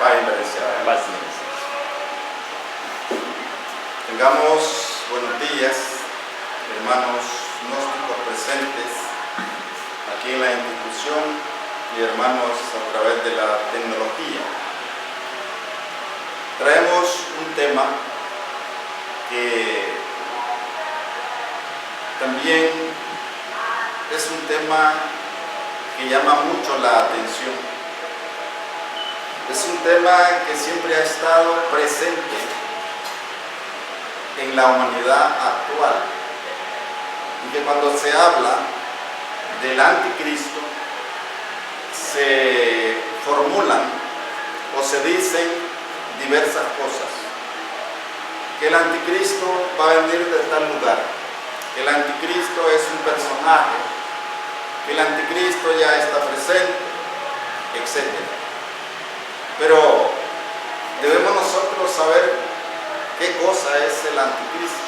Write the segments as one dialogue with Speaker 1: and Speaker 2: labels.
Speaker 1: Pai Inverenciado. Tengamos buenos días, hermanos gnósticos presentes aquí en la institución y hermanos a través de la tecnología. Traemos un tema que también es un tema que llama mucho la atención. Es un tema que siempre ha estado presente en la humanidad actual y que cuando se habla del anticristo se formulan o se dicen diversas cosas. Que el anticristo va a venir de tal lugar, que el anticristo es un personaje, que el anticristo ya está presente, etc. Pero debemos nosotros saber qué cosa es el anticristo,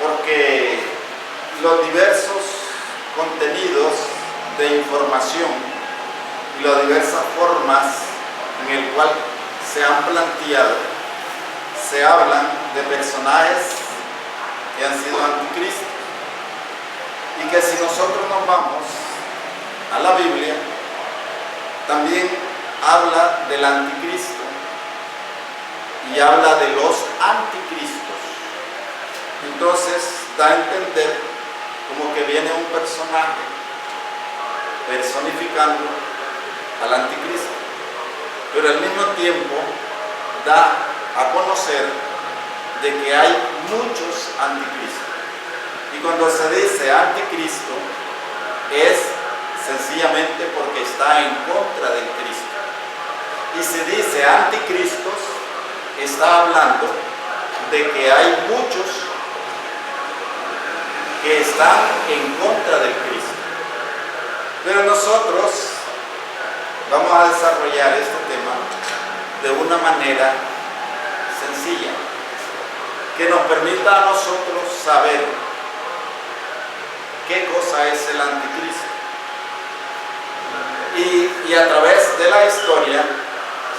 Speaker 1: porque los diversos contenidos de información y las diversas formas en el cual se han planteado, se hablan de personajes que han sido anticristos, y que si nosotros nos vamos a la Biblia, también habla del anticristo y habla de los anticristos. Entonces da a entender como que viene un personaje personificando al anticristo, pero al mismo tiempo da a conocer de que hay muchos anticristos. Y cuando se dice anticristo es sencillamente porque está en contra del Cristo. Y se dice anticristos, está hablando de que hay muchos que están en contra del Cristo. Pero nosotros vamos a desarrollar este tema de una manera sencilla, que nos permita a nosotros saber qué cosa es el anticristo. Y a través de la historia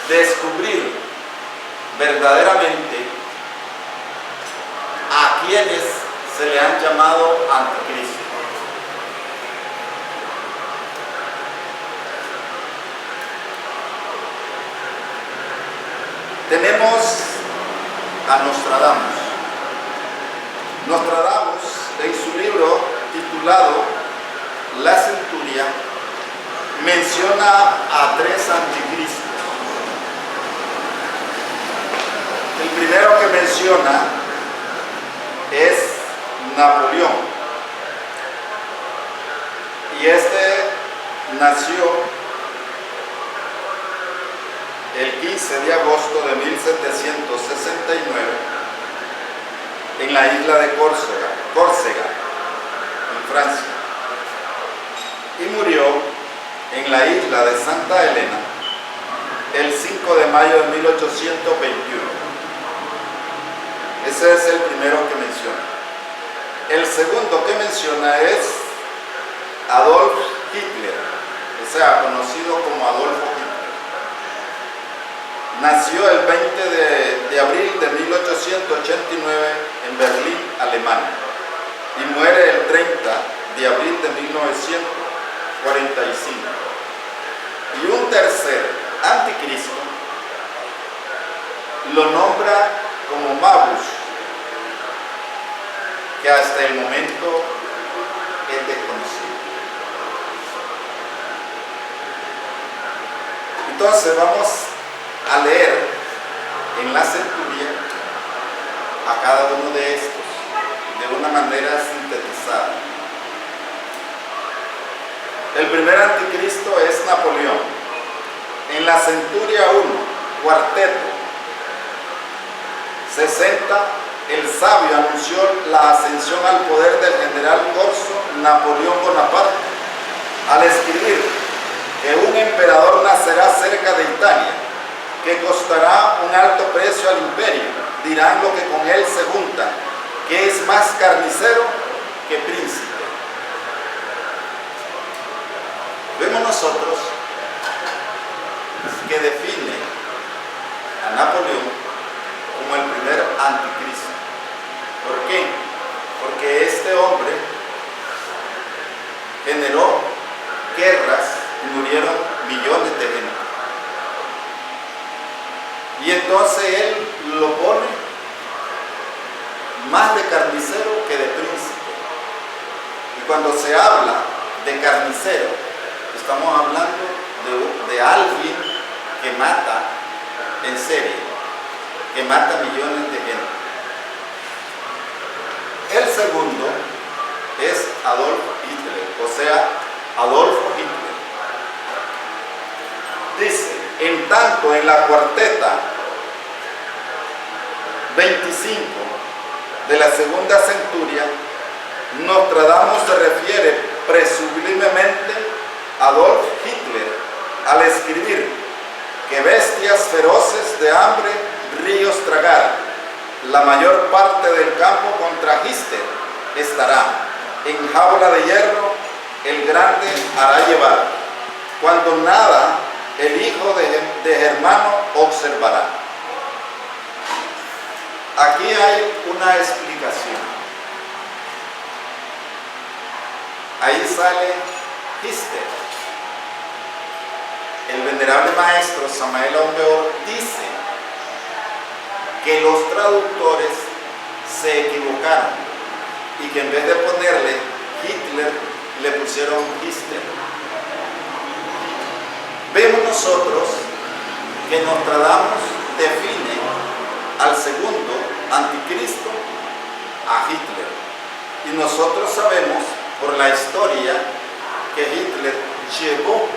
Speaker 1: descubrir verdaderamente a quienes se le han llamado anticristo. Tenemos a Nostradamus. Nostradamus, en su libro titulado La Centuria, menciona a tres anticristos. El primero que menciona es Napoleón, y este nació el 15 de agosto de 1769 en la isla de Córcega, en Francia, y murió en la isla de Santa Elena el 5 de mayo de 1821. Ese es el primero que menciona. El segundo que menciona es Adolf Hitler, o sea, conocido como Adolfo Hitler. Nació el 20 de abril de 1889 en Berlín, Alemania, y muere el 30 de abril de 1945. Y un tercer anticristo lo nombra como Magus, que hasta el momento es desconocido. Entonces vamos a leer en la Centuria a cada uno de estos de una manera sintetizada. El primer anticristo es Napoleón. En la Centuria 1, cuarteto 60, el sabio anunció la ascensión al poder del general corso Napoleón Bonaparte al escribir que un emperador nacerá cerca de Italia, que costará un alto precio al imperio. Dirán lo que con él se junta, que es más carnicero que príncipe. Vemos nosotros que define Napoleón como el primer anticristo. ¿Por qué? Porque este hombre generó guerras y murieron millones de gente. Y entonces él lo pone más de carnicero que de príncipe. Y cuando se habla de carnicero, estamos hablando de alguien que mata en serie, que mata millones de gente. El segundo es Adolf Hitler, o sea, Adolfo Hitler. Dice, en tanto en la cuarteta 25 de la segunda centuria, Nostradamus se refiere presumiblemente a Adolf Hitler al escribir que bestias feroces de hambre ríos tragar, la mayor parte del campo contra Hitler estará, en jaula de hierro el grande hará llevar, cuando nada el hijo de Germano observará. Aquí hay una explicación. Ahí sale Hitler. El venerable maestro Samael Aun Weor dice que los traductores se equivocaron y que en vez de ponerle Hitler, le pusieron Hitler. Vemos nosotros que Nostradamus define al segundo anticristo a Hitler. Y nosotros sabemos por la historia que Hitler llevó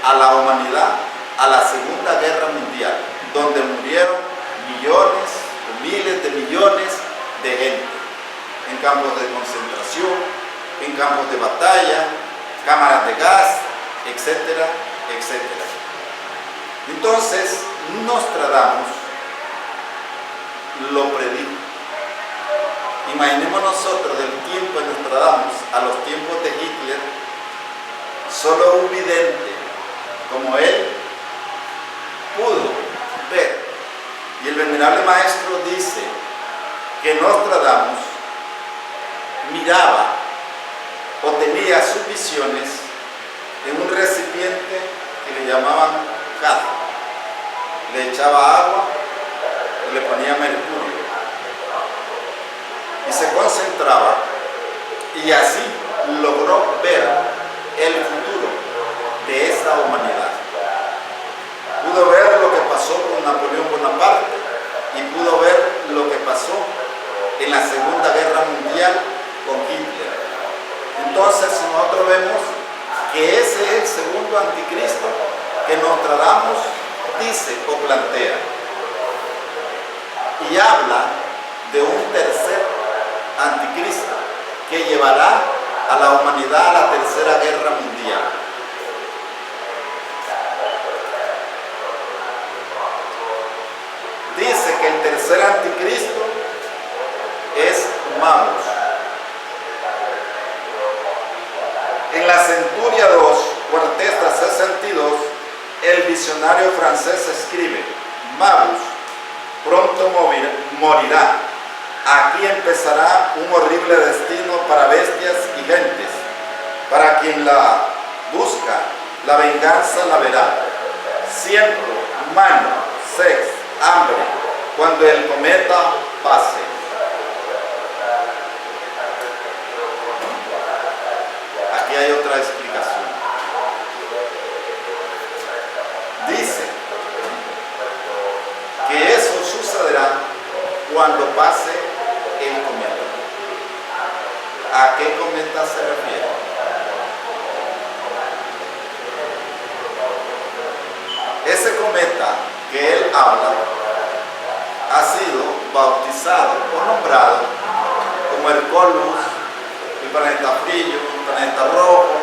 Speaker 1: a la humanidad a la Segunda Guerra Mundial, donde murieron millones o miles de millones de gente, en campos de concentración, en campos de batalla, cámaras de gas, etcétera, etcétera. Entonces, Nostradamus lo predijo. Imaginemos nosotros del tiempo de Nostradamus a los tiempos de Hitler, solo un vidente como él pudo ver. Y el venerable maestro dice que Nostradamus miraba o tenía sus visiones en un recipiente que le llamaban cazo. Le echaba agua y le ponía mercurio y se concentraba, y así logró ver el futuro de esta humanidad. Pudo ver lo que pasó con Napoleón Bonaparte y pudo ver lo que pasó en la Segunda Guerra Mundial con Hitler. Entonces nosotros vemos que ese es el segundo anticristo que Nostradamus dice o plantea, y habla de un tercer anticristo que llevará a la humanidad a la Tercera Guerra Mundial. Dice que el tercer anticristo es Magus. En la centuria 2, cuarteta 62, el visionario francés escribe: Magus pronto morirá. Aquí empezará un horrible destino para bestias y gentes. Para quien la busca, la venganza la verá. Siento, mano, sed, hambre, cuando el cometa pase. Aquí hay otra explicación. Dice que eso sucederá cuando pase el cometa. ¿A qué cometa se refiere? Ese cometa que él habla ha sido bautizado o nombrado como el Colus, el planeta frío, el planeta rojo,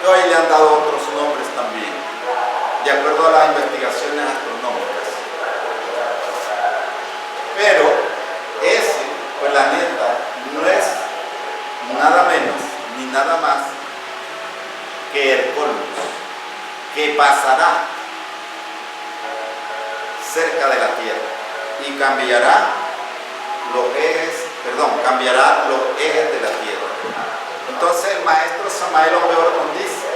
Speaker 1: y hoy le han dado otros nombres también, de acuerdo a las investigaciones astronómicas. Pero ese planeta no es nada menos ni nada más que el Colus, que pasará cerca de la tierra y cambiará los ejes de la tierra. Entonces el maestro Samael Aumbeor nos dice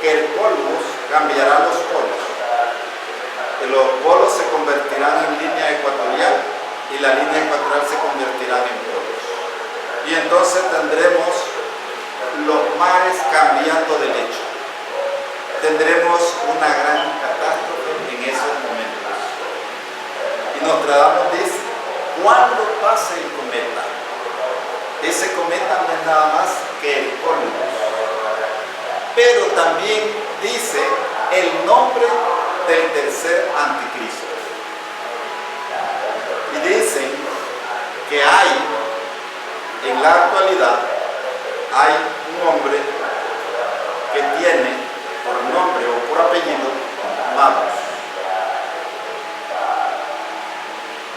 Speaker 1: que el polvo cambiará los polos. Que los polos se convertirán en línea ecuatorial y la línea ecuatorial se convertirá en polos. Y entonces tendremos los mares cambiando de lecho. Tendremos una gran catástrofe en esos momentos. Y Nostradamus dice, ¿cuándo pase el cometa? Ese cometa no es nada más que el polvo. Pero también dice el nombre del tercer anticristo. Y dicen que en la actualidad, hay un hombre que tiene por nombre o por apellido Magus.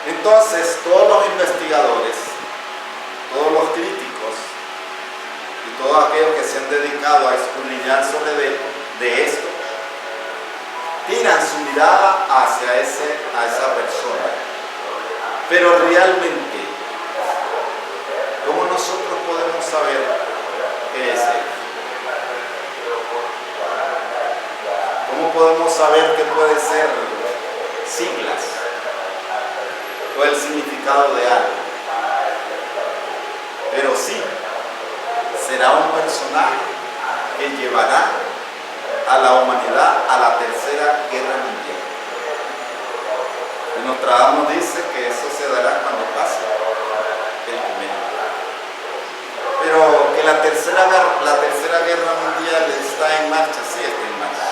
Speaker 1: Entonces, todos los investigadores, todos los críticos y todos aquellos que se han dedicado a escudriñar sobre de esto, tiran su mirada hacia esa persona. Pero realmente, ¿cómo nosotros podemos saber qué es él? ¿Cómo podemos saber que puede ser siglas o el significado de algo? Pero sí, será un personaje que llevará a la humanidad a la Tercera Guerra Mundial. Y Nostradamus dice que eso se dará cuando pase el cometa. Pero que la tercera Guerra Mundial está en marcha, sí está en marcha.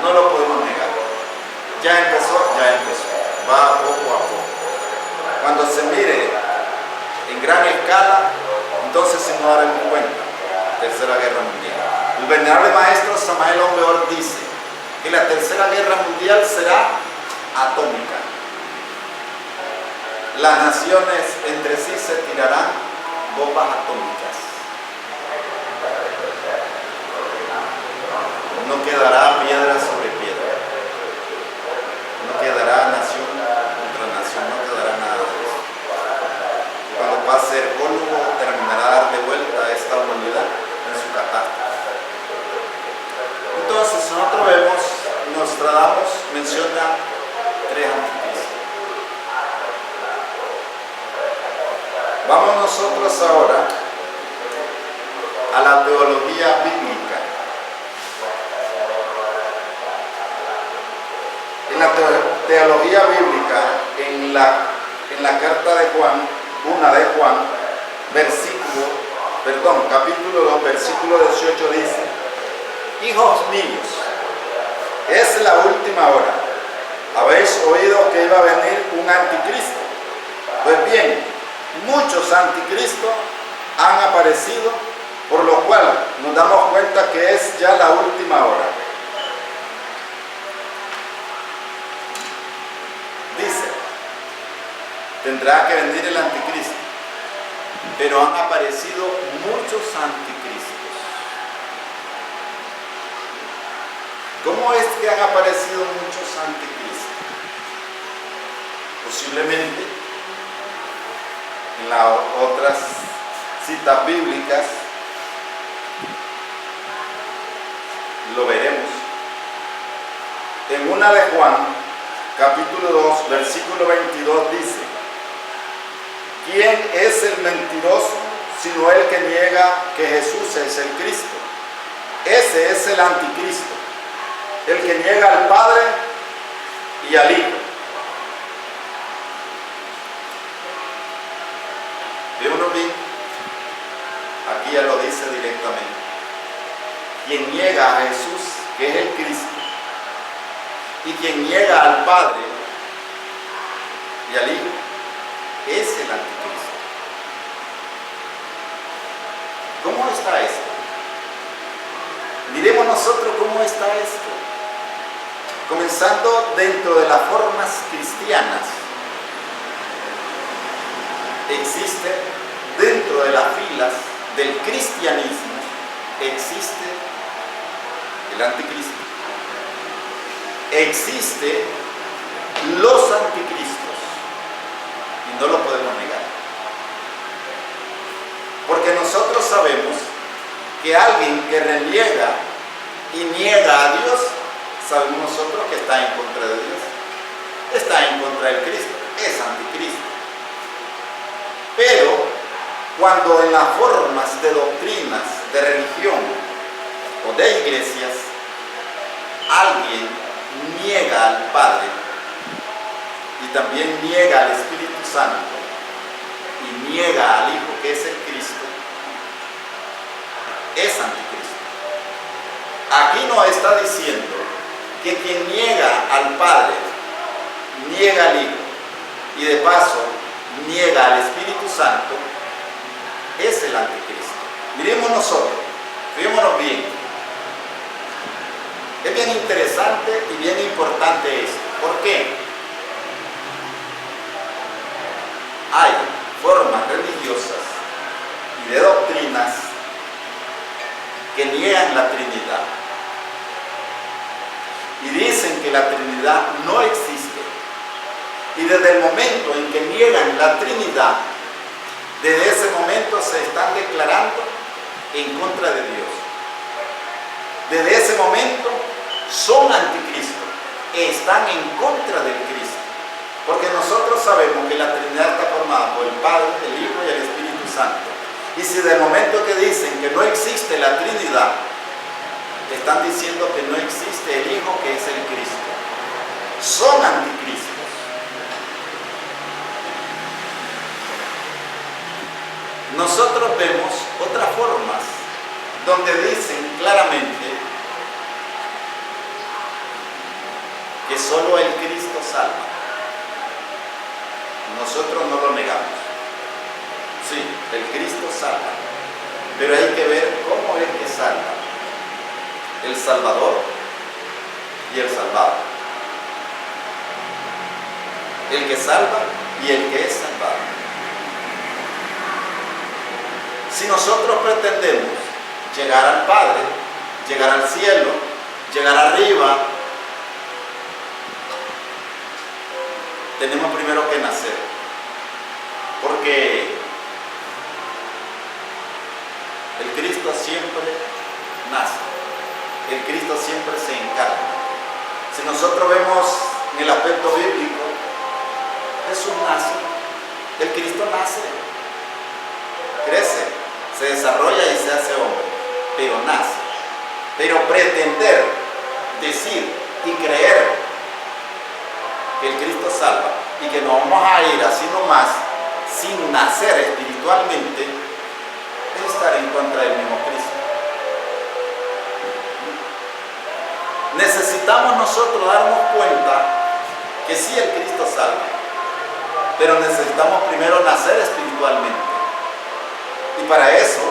Speaker 1: No lo podemos negar. Ya empezó, va poco a poco. Cuando se mire en gran escala, entonces sí nos daremos cuenta. Tercera Guerra Mundial. El venerable maestro Samael Aumbeor dice que la Tercera Guerra Mundial será atómica. Las naciones entre sí se tirarán bombas atómicas. No quedará piedra sobre piedra. No quedará nación contra nación, no quedará nada de eso. Cuando pase el polvo, terminará de dar de vuelta a esta humanidad en su catástrofe. Entonces, nosotros vemos, Nostradamus menciona 3 anticristos. Vamos nosotros ahora a la teología bíblica. En la teología bíblica, en la carta de Juan, capítulo 2, versículo 18 dice: hijos míos, es la última hora. Habéis oído que iba a venir un anticristo. Pues bien, muchos anticristos han aparecido, por lo cual nos damos cuenta que es ya la última hora. Dice, tendrá que venir el anticristo, pero han aparecido muchos anticristos. ¿Cómo es que han aparecido muchos anticristos? Posiblemente en las otras citas bíblicas lo veremos. En una de Juan, capítulo 2, versículo 22 dice: ¿quién es el mentiroso sino el que niega que Jesús es el Cristo? Ese es el anticristo, el que niega al Padre y al Hijo. ¿Ve uno bien? Aquí ya lo dice directamente. Quien niega a Jesús, que es el Cristo, y quien niega al Padre y al Hijo, es el anticristo. ¿Cómo está esto? Miremos nosotros cómo está esto. Comenzando dentro de las formas cristianas, existe dentro de las filas del cristianismo, existe el anticristo. Existe los anticristos, y no lo podemos negar. Porque nosotros sabemos que alguien que reniega y niega a Dios, sabemos nosotros que está en contra de Dios, está en contra del Cristo, es anticristo. Pero cuando en las formas de doctrinas, de religión o de iglesias, alguien niega al Padre y también niega al Espíritu Santo y niega al Hijo que es el Cristo, es anticristo. Aquí nos está diciendo que quien niega al Padre, niega al Hijo y de paso niega al Espíritu Santo, es el anticristo. Miremos nosotros, fijémonos bien. Es bien interesante y bien importante esto. ¿Por qué? Hay formas religiosas y de doctrinas que niegan la Trinidad y dicen que la Trinidad no existe. Y desde el momento en que niegan la Trinidad, desde ese momento se están declarando en contra de Dios. Desde ese momento son anticristos, están en contra del Cristo. Porque nosotros sabemos que la Trinidad está formada por el Padre, el Hijo y el Espíritu Santo. Y si del momento que dicen que no existe la Trinidad, están diciendo que no existe el Hijo que es el Cristo. Son anticristos. Nosotros vemos otras formas donde dicen claramente que solo el Cristo salva. Nosotros no lo negamos. Sí, el Cristo salva, pero hay que ver cómo es que salva. El Salvador y el salvado. El que salva y el que es salvado. Si nosotros pretendemos llegar al Padre, llegar al cielo, llegar arriba, tenemos primero que nacer. Porque el Cristo siempre nace. El Cristo siempre se encarna. Si nosotros vemos en el aspecto bíblico, Jesús nace, el Cristo nace, crece, se desarrolla y se hace hombre, pero nace. Pero pretender, decir y creer que el Cristo salva y que nos vamos a ir así nomás, sin nacer espiritualmente, es estar en contra del mismo Cristo. Necesitamos nosotros darnos cuenta que sí, el Cristo salva, pero necesitamos primero nacer espiritualmente. Y para eso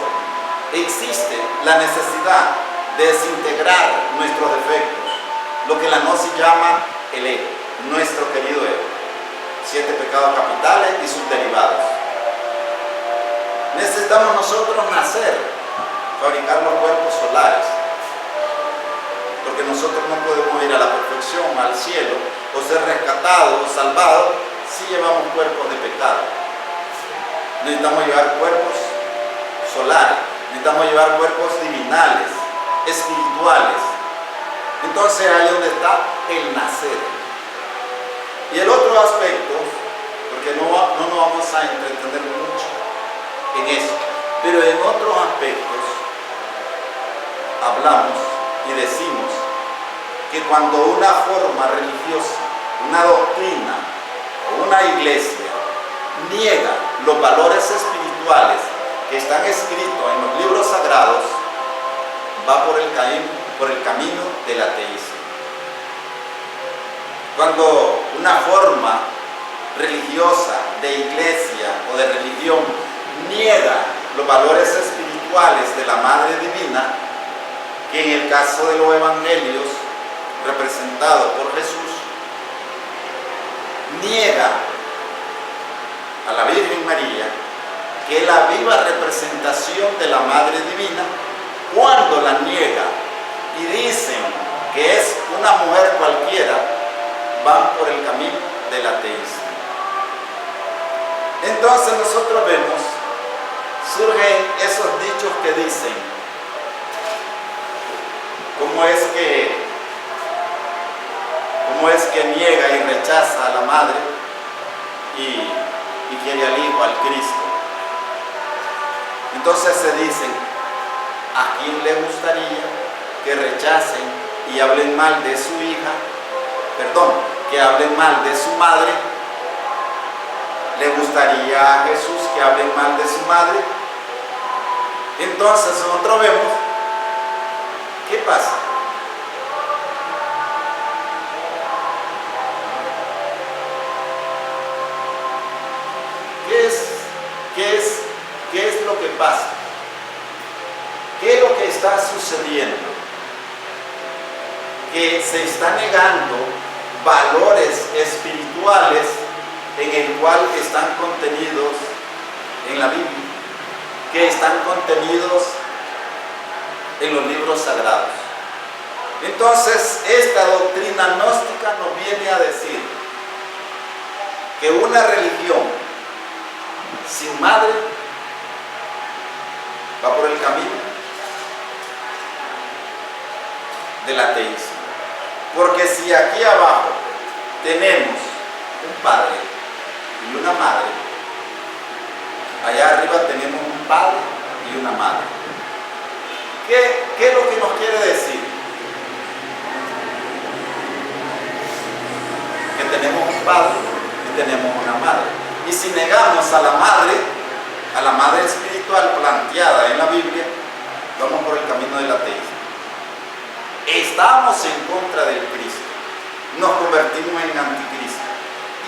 Speaker 1: existe la necesidad de desintegrar nuestros defectos, lo que la gnosis llama el ego, nuestro querido ego, 7 pecados capitales y sus derivados. Necesitamos nosotros nacer, fabricar los cuerpos solares, porque nosotros no podemos ir a la perfección, al cielo, o ser rescatados o salvados si llevamos cuerpos de pecado. Necesitamos llevar cuerpos solares, necesitamos llevar cuerpos divinales, espirituales. Entonces ahí es donde está el nacer. Y el otro aspecto, porque no nos vamos a entretener mucho en eso, pero en otros aspectos hablamos y decimos que cuando una forma religiosa, una doctrina o una iglesia niega los valores espirituales que están escritos en los libros sagrados, va por el camino del ateísmo. Cuando una forma religiosa, de iglesia o de religión niega los valores espirituales de la Madre Divina, que en el caso de los evangelios representados por Jesús, niega a la Virgen María, que es la viva representación de la Madre Divina, cuando la niega y dicen que es una mujer cualquiera, van por el camino del ateísmo. Entonces nosotros vemos, surgen esos dichos que dicen, ¿cómo es que niega y rechaza a la madre y quiere al hijo, al Cristo? Entonces se dicen, ¿a quién le gustaría que rechacen y hablen mal de su hija? Perdón, que hablen mal de su madre. ¿Le gustaría a Jesús que hablen mal de su madre? Entonces nosotros vemos, ¿qué pasa? ¿Qué es lo que pasa? ¿Qué es lo que está sucediendo? Que se está negando valores espirituales en el cual están contenidos en la Biblia, que están contenidos en los libros sagrados. Entonces, esta doctrina gnóstica nos viene a decir que una religión sin madre va por el camino del ateísmo. Porque si aquí abajo tenemos un padre y una madre, allá arriba tenemos un padre y una madre. ¿Qué es lo que nos quiere decir? Que tenemos un padre y tenemos una madre. Y si negamos a la madre espiritual planteada en la Biblia, vamos por el camino del ateísmo. Estamos en contra del Cristo, nos convertimos en anticristo.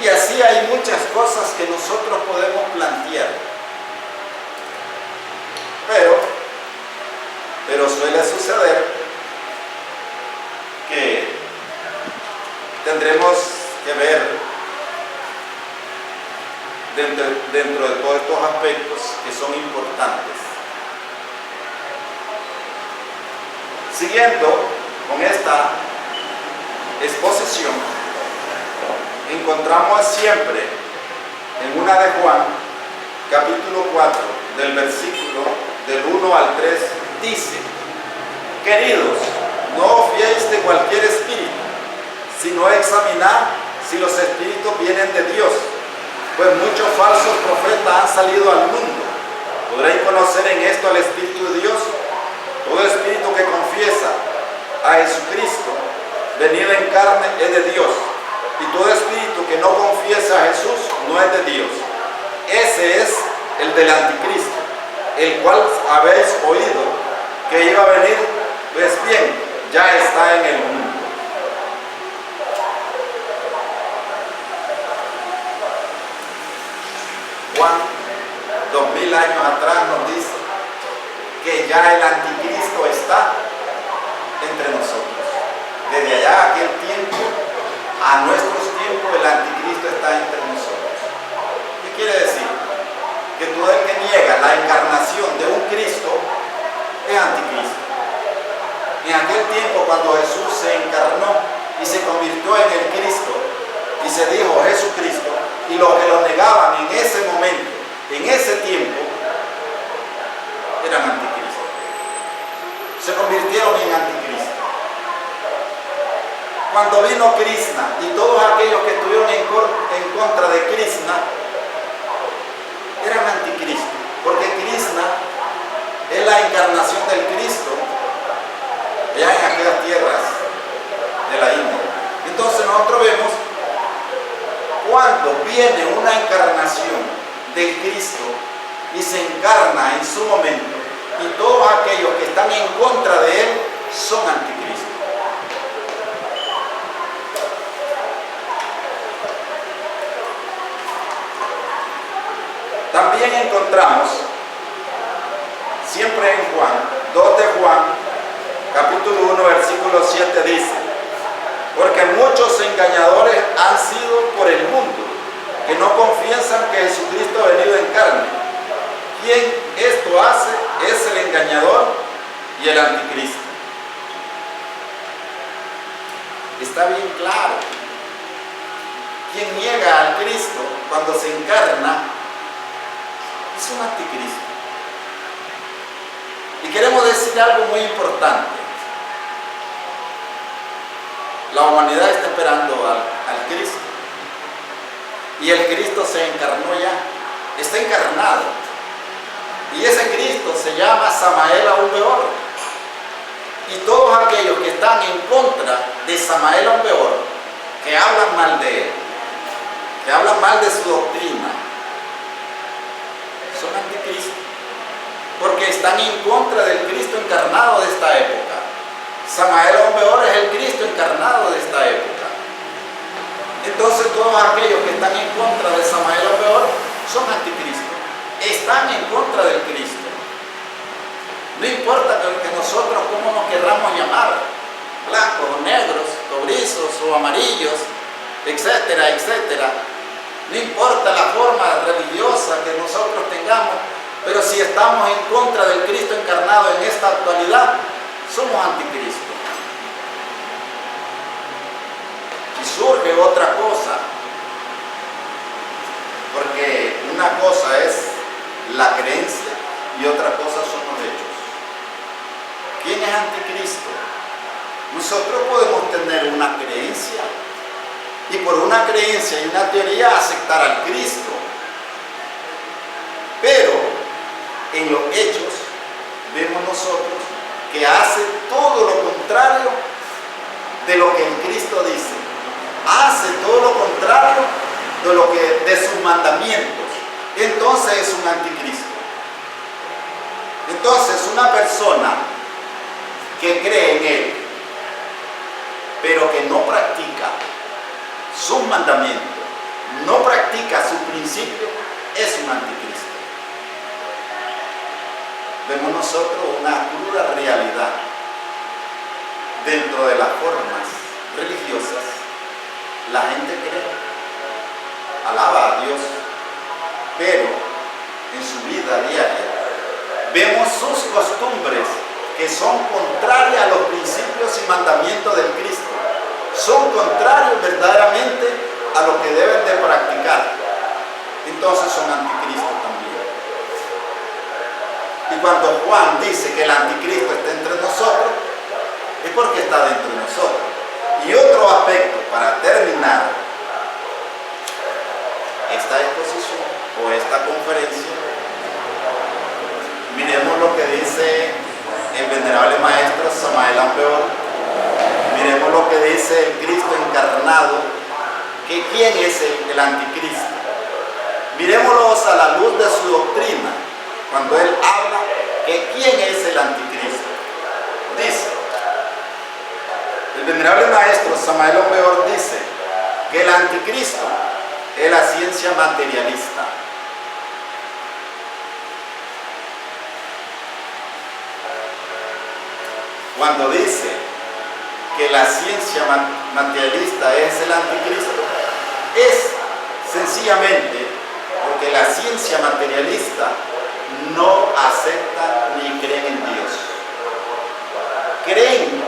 Speaker 1: Y así hay muchas cosas que nosotros podemos plantear. Pero suele suceder que tendremos que ver dentro de todos estos aspectos que son importantes. Siguiendo con esta exposición, encontramos siempre en una de Juan, capítulo 4, del versículo del 1 al 3, dice: queridos, no os fiéis de cualquier espíritu, sino examinad si los espíritus vienen de Dios, pues muchos falsos profetas han salido al mundo. Podréis conocer en esto al Espíritu de Dios. Todo espíritu que confiesa a Jesucristo venido en carne es de Dios, y todo espíritu que no confiesa a Jesús no es de Dios. Ese es el del anticristo, el cual habéis oído que iba a venir. Pues bien, ya está en el mundo. Juan, 2000 años atrás, nos dice que ya el anticristo está entre nosotros. Desde allá, aquel tiempo, a nuestros tiempos, el anticristo está entre nosotros. ¿Qué quiere decir? Que todo el que niega la encarnación de un Cristo es anticristo. En aquel tiempo, cuando Jesús se encarnó y se convirtió en el Cristo y se dijo Jesucristo, y los que lo negaban en ese momento, en ese tiempo, eran anticristo. Se convirtieron en anticristo. Cuando vino Krishna y todos aquellos que estuvieron en contra de Krishna eran anticristo, porque Krishna es la encarnación del Cristo allá en aquellas tierras de la India. Entonces nosotros vemos cuando viene una encarnación del Cristo y se encarna en su momento, y todos aquellos que están en contra de él son anticristos. También encontramos siempre en Juan, 2 de Juan, capítulo 1, versículo 7 dice: porque muchos engañadores han sido por el mundo, que no confiesan que Jesucristo ha venido en carne. Quien esto hace es el engañador y el anticristo. Está bien claro quien niega al Cristo cuando se encarna es un anticristo. Y queremos decir algo muy importante. La humanidad está esperando al Cristo. Y el Cristo se encarnó ya. Está encarnado. Y ese Cristo se llama Samael Aún Peor. Y todos aquellos que están en contra de Samael Aún Peor, que hablan mal de él, que hablan mal de su doctrina, son anticristos. Porque están en contra del Cristo encarnado de esta época. Samael Aún Peor es el Cristo encarnado de esta época. Entonces todos aquellos que están en contra de Samael Aún Peor son anticristos. Están en contra del Cristo. No importa que nosotros cómo nos querramos llamar, blancos o negros, cobrizos o amarillos, etcétera, etcétera. No importa la forma religiosa que nosotros tengamos, pero si estamos en contra del Cristo encarnado en esta actualidad, somos anticristos. Y surge otra cosa, porque una cosa es la creencia y otra cosa son los hechos. ¿Quién es anticristo? Nosotros podemos tener una creencia y por una creencia y una teoría aceptar al Cristo, pero en los hechos vemos nosotros que hace todo lo contrario de lo que el Cristo dice, hace todo lo contrario de sus mandamientos. Entonces es un anticristo. Entonces una persona que cree en él pero que no practica sus mandamientos, no practica su principio, es un anticristo. Vemos nosotros una cruda realidad dentro de las formas religiosas. La gente cree, alaba a Dios, pero en su vida diaria vemos sus costumbres que son contrarias a los principios y mandamientos del Cristo. Son contrarios verdaderamente a lo que deben de practicar. Entonces son anticristos también. Y cuando Juan dice que el anticristo está entre nosotros, es porque está dentro de nosotros. Y otro aspecto, para terminar esta exposición o esta conferencia, miremos lo que dice el venerable maestro Samael Aún Peor. Miremos lo que dice el Cristo encarnado, que quién es el anticristo. Miremoslos a la luz de su doctrina, cuando él habla que quién es el anticristo. Dice, el venerable maestro Samael Aún Peor dice que el anticristo es la ciencia materialista. Cuando dice que la ciencia materialista es el anticristo, es sencillamente porque la ciencia materialista no acepta ni creen en Dios. Creen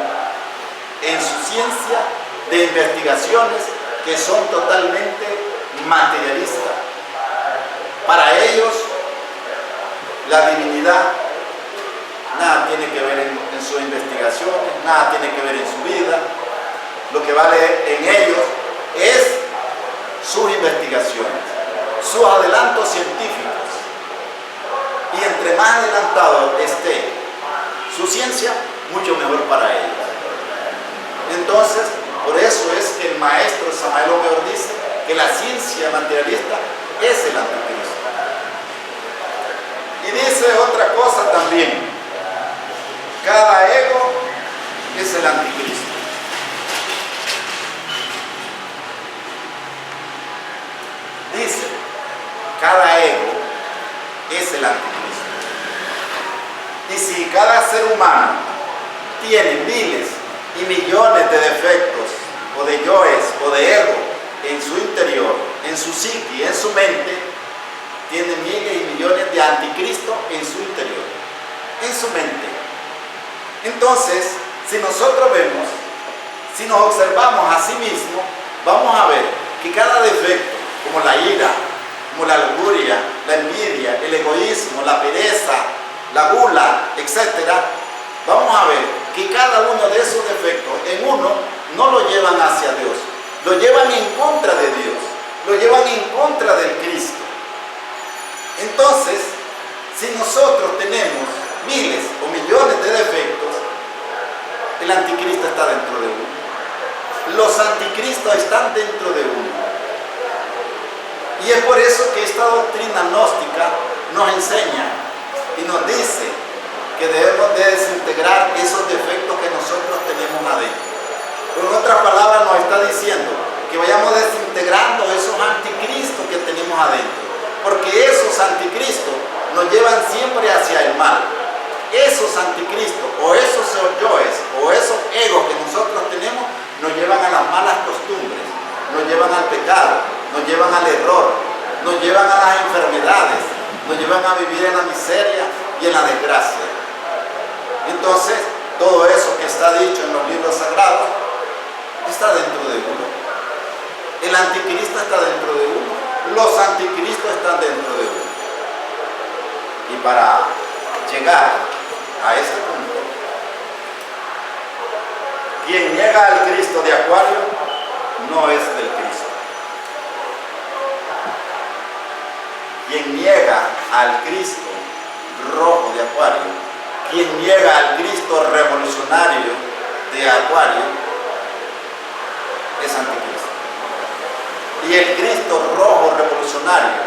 Speaker 1: en su ciencia de investigaciones que son totalmente materialistas. Para ellos, la divinidad nada tiene que ver en sus investigaciones, nada tiene que ver en su vida. Lo que vale en ellos es sus investigaciones, sus adelantos científicos. Y entre más adelantado esté su ciencia, mucho mejor para ellos. Entonces, por eso es que el maestro Samael Aún Peor dice que la ciencia materialista es el anticristo. Y dice otra cosa también: cada ego es el anticristo. Dice, cada ego es el anticristo. Y si cada ser humano tiene miles y millones de defectos, o de yoes, o de ego, en su interior, en su psique, en su mente, tiene miles y millones de anticristo en su interior, en su mente. Entonces, si nosotros vemos, si nos observamos a sí mismos, vamos a ver que cada defecto, como la ira, como la lujuria, la envidia, el egoísmo, la pereza, la gula, etc., vamos a ver que cada uno de esos defectos en uno no lo llevan hacia Dios, lo llevan en contra de Dios, lo llevan en contra del Cristo. Entonces, si nosotros tenemos miles o millones de defectos, el anticristo está dentro de uno. Los anticristos están dentro de uno. Y es por eso que esta doctrina gnóstica nos enseña y nos dice que debemos de desintegrar esos defectos que nosotros tenemos adentro. En otras palabras nos está diciendo que vayamos desintegrando esos anticristos que tenemos adentro, porque esos anticristos nos llevan siempre hacia el mal. Esos anticristos o esos yoes o esos egos que nosotros tenemos nos llevan a las malas costumbres, nos llevan al pecado, nos llevan al error, nos llevan a las enfermedades, nos llevan a vivir en la miseria y en la desgracia. Entonces, todo eso que está dicho en los libros sagrados está dentro de uno. El anticristo está dentro de uno. Los anticristos están dentro de uno. Y para llegar a este punto, quien niega al Cristo de Acuario no es del Cristo. Quien niega al Cristo rojo de Acuario, quien niega al Cristo revolucionario de Acuario, es anticristo. Y el Cristo rojo revolucionario,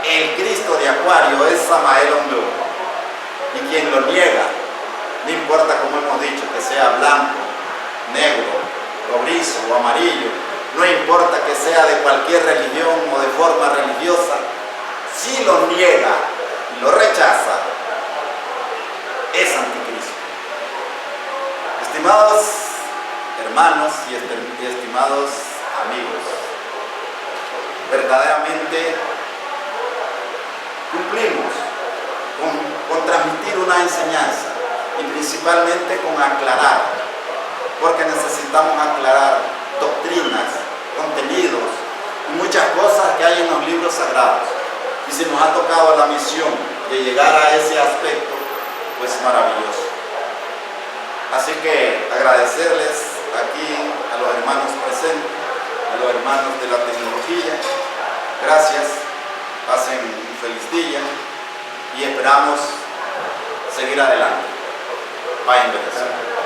Speaker 1: el Cristo de Acuario, es Samael Ombú. Y quien lo niega, no importa, como hemos dicho, que sea blanco, negro, cobrizo o amarillo, no importa que sea de cualquier religión o de forma religiosa, si lo niega y lo rechaza, es anticristo. Estimados hermanos y estimados amigos, verdaderamente cumplimos con transmitir una enseñanza y principalmente con aclarar, porque necesitamos aclarar doctrinas, contenidos y muchas cosas que hay en los libros sagrados. Y si nos ha tocado la misión de llegar a ese aspecto, pues maravilloso. Así que agradecerles aquí a los hermanos presentes, a los hermanos de la tecnología. Gracias, pasen un feliz día y esperamos seguir adelante. Vayan, bendiciones.